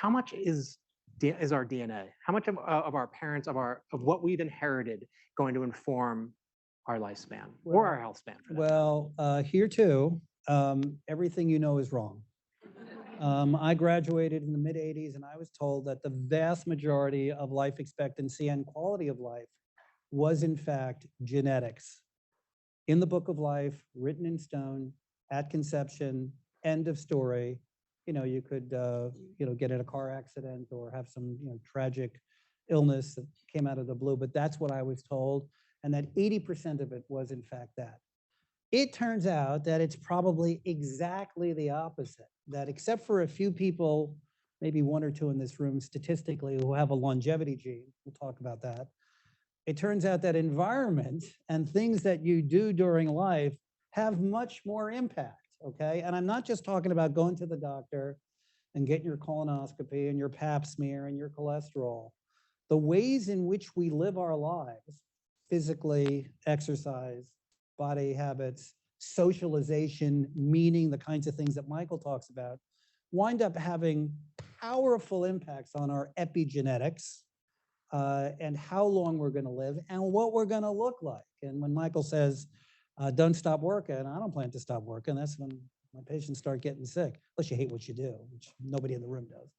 how much is our DNA? How much of our parents, of what we've inherited, going to inform our lifespan or our health span for that matter? Well, here too, everything you know is wrong. I graduated in the mid 80s, and I was told that the vast majority of life expectancy and quality of life was, in fact, genetics. In the book of life, written in stone, at conception, end of story. You could, get in a car accident or have some, tragic illness that came out of the blue, but that's what I was told, and that 80% of it was, in fact, that. It turns out that it's probably exactly the opposite, that except for a few people, maybe one or two in this room statistically, who have a longevity gene, we'll talk about that. It turns out that environment and things that you do during life have much more impact, okay? And I'm not just talking about going to the doctor and getting your colonoscopy and your pap smear and your cholesterol. The ways in which we live our lives, physically, exercise, body habits, socialization, meaning the kinds of things that Michael talks about, wind up having powerful impacts on our epigenetics, and how long we're going to live and what we're going to look like. And when Michael says, don't stop working, I don't plan to stop working. That's when my patients start getting sick, unless you hate what you do, which nobody in the room does.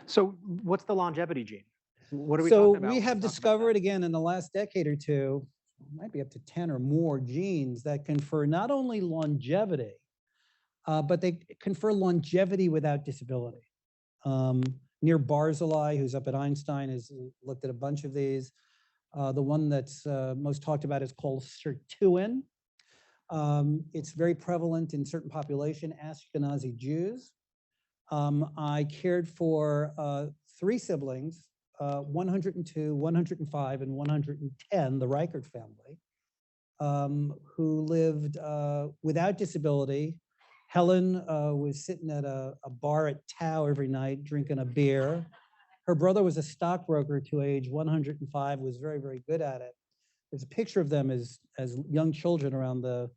So what's the longevity gene? What are we So talking about? we have discovered, again, in the last decade or two, might be up to 10 or more genes that confer not only longevity, but they confer longevity without disability. Nir Barzilai, who's up at Einstein, has looked at a bunch of these. The one that's most talked about is called sirtuin. It's very prevalent in certain population, Ashkenazi Jews. I cared for 3 siblings, 102, 105, and 110, the Reichert family, who lived without disability. Helen was sitting at a bar at Tao every night drinking a beer. Her brother was a stockbroker to age 105, was very, very good at it. There's a picture of them as young children around the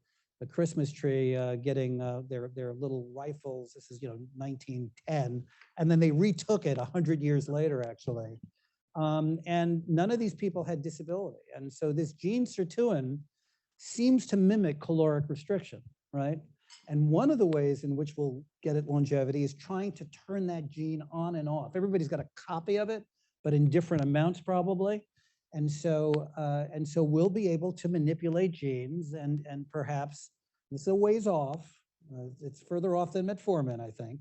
Christmas tree getting their little rifles. This is 1910, and then they retook it 100 years later, actually. And none of these people had disability, and so this gene sirtuin seems to mimic caloric restriction, right? And one of the ways in which we'll get at longevity is trying to turn that gene on and off. Everybody's got a copy of it, but in different amounts probably. And so we'll be able to manipulate genes and perhaps, this is a ways off, it's further off than metformin, I think,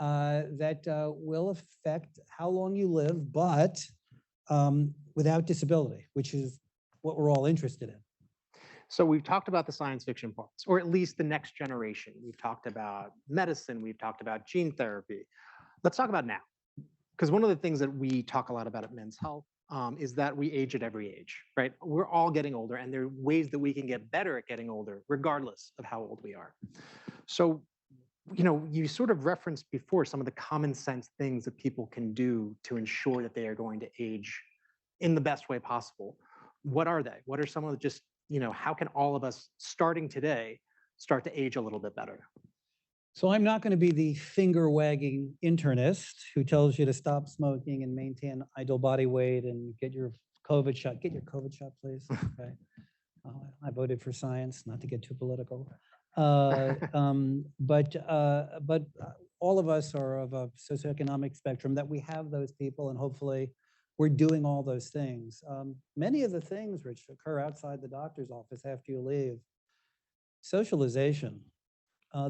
that will affect how long you live, but without disability, which is what we're all interested in. So we've talked about the science fiction parts, or at least the next generation. We've talked about medicine. We've talked about gene therapy. Let's talk about now. Because one of the things that we talk a lot about at Men's Health is that we age at every age, right? We're all getting older, and there are ways that we can get better at getting older, regardless of how old we are. So, you sort of referenced before some of the common sense things that people can do to ensure that they are going to age in the best way possible. What are they? What are some of the just, how can all of us starting today start to age a little bit better? So I'm not going to be the finger-wagging internist who tells you to stop smoking and maintain ideal body weight and get your COVID shot. Get your COVID shot, please. Okay. I voted for science, not to get too political. But all of us are of a socioeconomic spectrum that we have those people, and hopefully we're doing all those things. Many of the things which occur outside the doctor's office after you leave, socialization.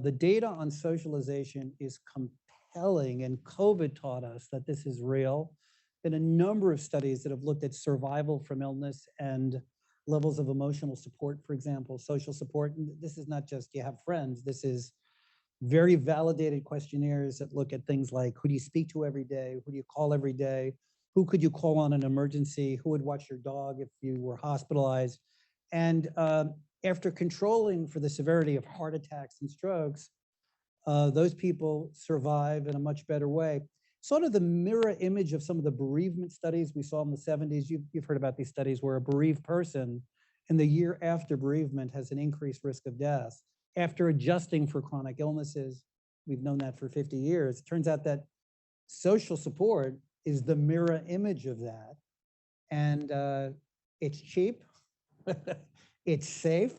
The data on socialization is compelling, and COVID taught us that this is real. Been a number of studies that have looked at survival from illness and levels of emotional support, for example, social support. And this is not just you have friends. This is very validated questionnaires that look at things like who do you speak to every day? Who do you call every day? Who could you call on an emergency? Who would watch your dog if you were hospitalized? And after controlling for the severity of heart attacks and strokes, those people survive in a much better way. Sort of the mirror image of some of the bereavement studies we saw in the 70s. You've heard about these studies where a bereaved person in the year after bereavement has an increased risk of death after adjusting for chronic illnesses. we've known that for 50 years. It turns out that social support is the mirror image of that. And it's cheap, it's safe,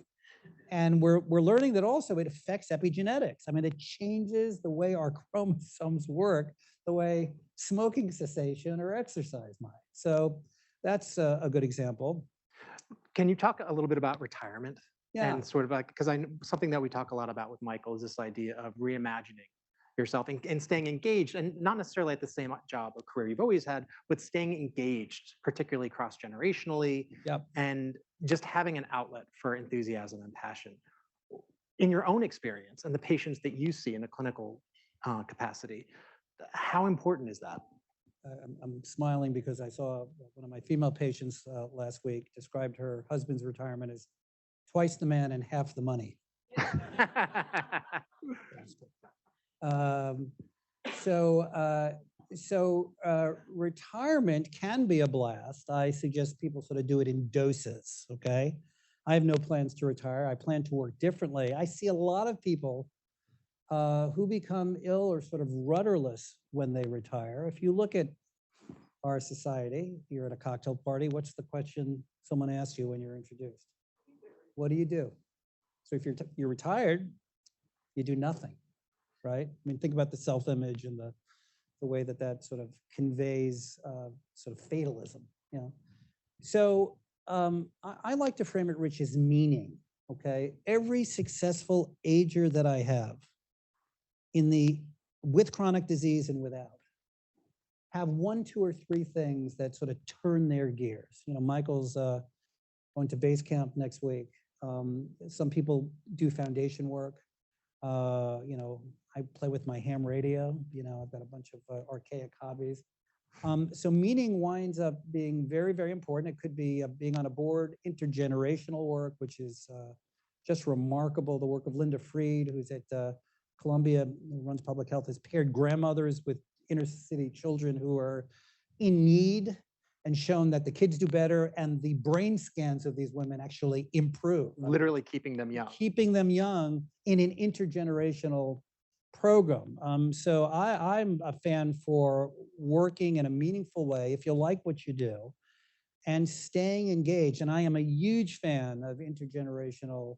and we're learning that also it affects epigenetics. I mean, it changes the way our chromosomes work, the way smoking cessation or exercise might. So that's a good example. Can you talk a little bit about retirement? Yeah. And sort of like, because something that we talk a lot about with Michael is this idea of reimagining yourself and staying engaged, and not necessarily at the same job or career you've always had, but staying engaged, particularly cross-generationally, Yep. and just having an outlet for enthusiasm and passion. In your own experience and the patients that you see in a clinical capacity, how important is that? I'm smiling because I saw one of my female patients last week described her husband's retirement as twice the man and half the money. Um, so retirement can be a blast. I suggest people sort of do it in doses, okay? I have no plans to retire. I plan to work differently. I see a lot of people who become ill or sort of rudderless when they retire. If you look at our society, you're at a cocktail party, what's the question someone asks you when you're introduced? What do you do? So if you're retired, you do nothing, right? I mean, think about the self-image and the way that sort of conveys sort of fatalism, you know? So I like to frame it, Rich, as meaning, okay? Every successful ager that I have with chronic disease and without, have 1, 2, or 3 things that sort of turn their gears. You know, Michael's going to base camp next week. Some people do foundation work. You know, I play with my ham radio. You know, I've got a bunch of archaic hobbies. So meaning winds up being very, very important. It could be being on a board, intergenerational work, which is just remarkable. The work of Linda Fried, who's at Columbia, who runs public health, has paired grandmothers with inner city children who are in need and shown that the kids do better and the brain scans of these women actually improve. Literally keeping them young. Keeping them young in an intergenerational program. So I'm a fan for working in a meaningful way, if you like what you do, and staying engaged. And I am a huge fan of intergenerational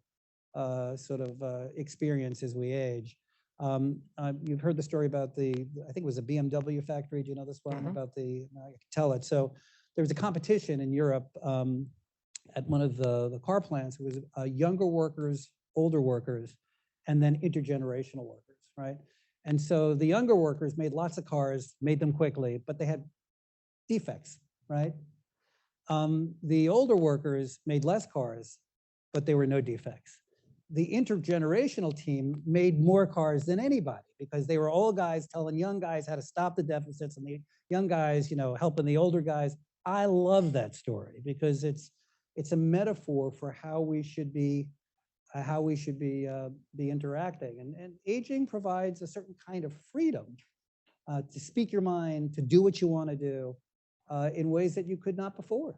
sort of experience as we age. You've heard the story about I think it was a BMW factory. Do you know this one? Mm-hmm. About I can tell it. So there was a competition in Europe at one of the car plants. It was younger workers, older workers, and then intergenerational workers, right? And so the younger workers made lots of cars, made them quickly, but they had defects, right? The older workers made less cars, but there were no defects. The intergenerational team made more cars than anybody because they were old guys telling young guys how to stop the deficits, and the young guys, you know, helping the older guys. I love that story because it's a metaphor for how we should be interacting. And aging provides a certain kind of freedom to speak your mind, to do what you want to do in ways that you could not before.